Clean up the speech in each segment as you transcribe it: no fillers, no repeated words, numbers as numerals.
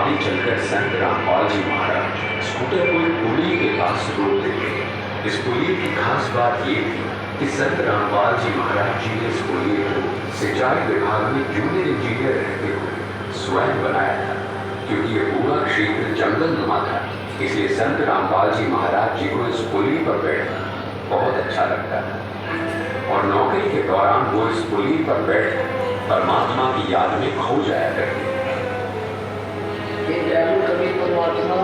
आगे चलकर संत रामपाल जी महाराज स्कूटर को एक पुली के पास रोक देते। इस पुलिये की खास बात ये थी कि संत रामपाल जी महाराज जी ने इस पुलिये को सिंचाई विभाग में जूनियर इंजीनियर रहते हुए स्वयं बनाया था। क्योंकि ये पूरा क्षेत्र जंगल नुमा था, इसलिए संत रामपाल जी महाराज जी को इस पुलिये पर बैठना बहुत अच्छा लगता था। और नौकरी के दौरान वो इस पुलिये पर बैठ परमात्मा की याद में खो जाया करते। परमात्मा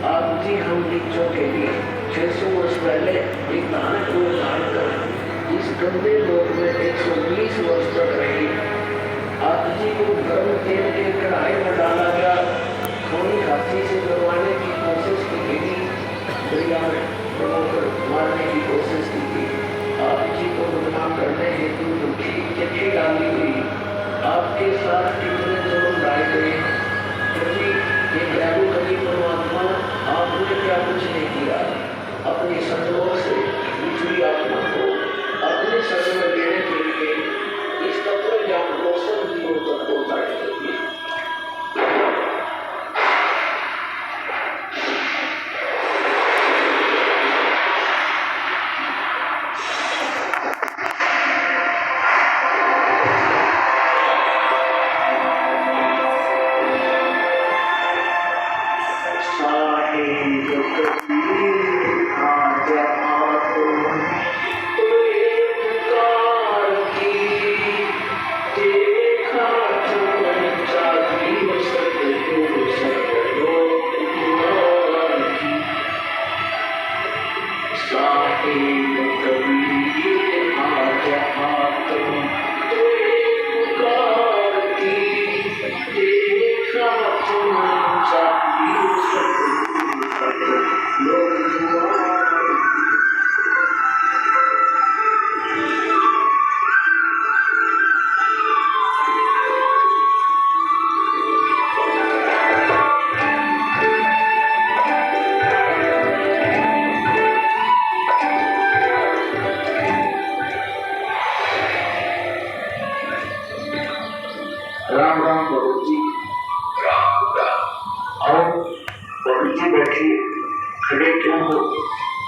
आप जी हम बच्चों के लिए 600 वर्ष पहले एक नानक को धारण कर इस गंदे लोक में 120 वर्ष तक रही। आप जी को गर्म तेल के कढ़ाई में डाला गया, खूनी हाथी से मरवाने की कोशिश की गई, दरिया में डुबोकर मारने की कोशिश की गई। आप जी को बदनाम करने हेतु दुखी चिट्ठी डाली गई। आपके साथ कितने जुर्म ढाए गए। ये दयालु कवि परमात्मा आपने क्या कुछ नहीं किया, अपनी सतलोक से निचली आत्मा को अपने शरण में लेने के लिए इस तत्व ज्ञान को सब जीवों तक पहुंचाने के लिए।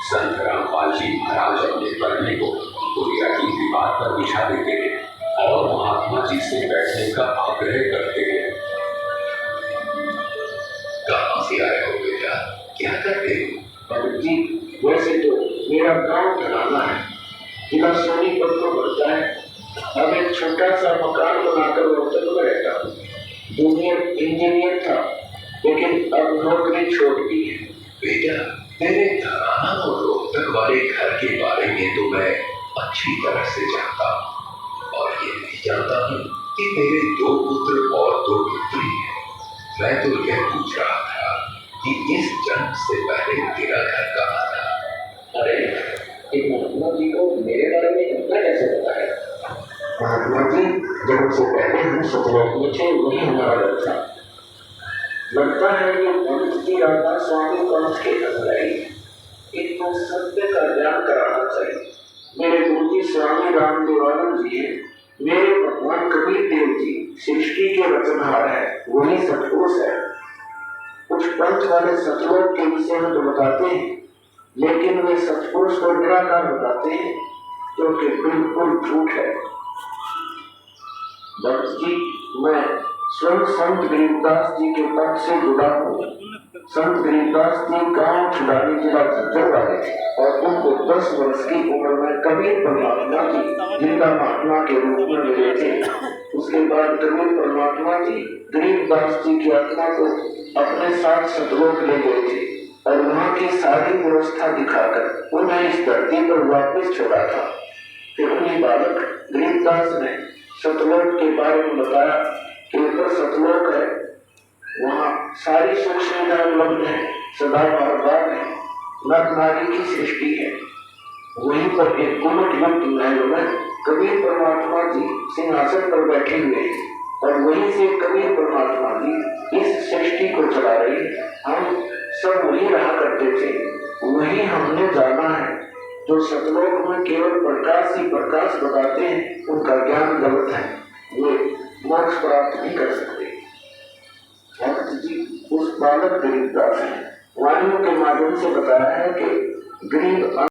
संत रामपाल जी महाराज अपने पढ़ने को बुनियादी विवाद पर बिछा देते हैं और महात्मा जी से बैठने का आग्रह करते हैं। कहाँ से आए हो बेटा, क्या करते हो? पंडित जी, वैसे तो मेरा गांव घराना है, जिला सोनीपत को पड़ता है। अब एक छोटा सा मकान बनाकर रोहतक में रहता हूँ। जूनियर इंजीनियर था, लेकिन अब नौकरी छोड़ दी है। बेटा, मेरे घराना और रोहतक वाले घर के बारे में तो मैं अच्छी तरह से जानता हूँ और ये भी जानता हूँ कि मेरे 2 पुत्र और 2 पुत्री हैं। मैं तो यह पूछ रहा था कि इस जन्म से पहले तेरा घर कहाँ था? अरे, एक महात्मा जी को मेरे बारे में इतना कैसे पता है? महात्मा जी जन्म से पहले हम सतलोक में थे, वही हमारा घर था। लगता है कि पंडित जी राधा स्वामी पंथ के अनुयायी, इनको सत्य का ज्ञान कराना चाहिए। मेरे गुरु जी स्वामी रामदेवानंद जी हैं, मेरे भगवान कबीर देव जी सृष्टि के रचनहार है, वही सतपुरुष है। कुछ पंथ वाले सतलोक के विषय में तो बताते हैं, लेकिन वे सतपुरुष को निराकार बताते हैं, जो कि बिल्कुल झूठ है। भक्त जी, मैं स्वयं संत गरीबदास जी के पद से जुड़ा हूँ। संत गरीबदास जी गांव छुड़ानी जिला झज्जर वाले और उनको 10 वर्ष की उम्र में कबीर परमात्मा जी जिनका महात्मा के रूप में मिले थे। उसके बाद कबीर परमात्मा जी गरीबदास जी की आत्मा को अपने साथ सतलोक ले गए थे और वहाँ की सारी व्यवस्था दिखाकर उन्हें इस धरती पर वापस छोड़ा था। फिर उन्हीं बालक गरीबदास ने सतलोक के बारे में बताया कि ऊपर सतलोक है, वहाँ सारी सुख सुविधाएं उपलब्ध है, सदा बाग है, नर नारी की सृष्टि है। वहीं पर एक कुमट युक्त महल में कबीर परमात्मा जी सिंहासन पर बैठे हुए हैं और वहीं से कबीर परमात्मा जी इस सृष्टि को चला रहे हैं। हम सब वही रहा करते थे, वही हमने जाना है। जो सतलोक में केवल प्रकाश ही प्रकाश बताते हैं, उनका ज्ञान गलत है, वे मोक्ष प्राप्त नहीं कर सकते। भक्त जी उस बालक गरीबदास है। वाणियों के माध्यम से बताया है कि गरीब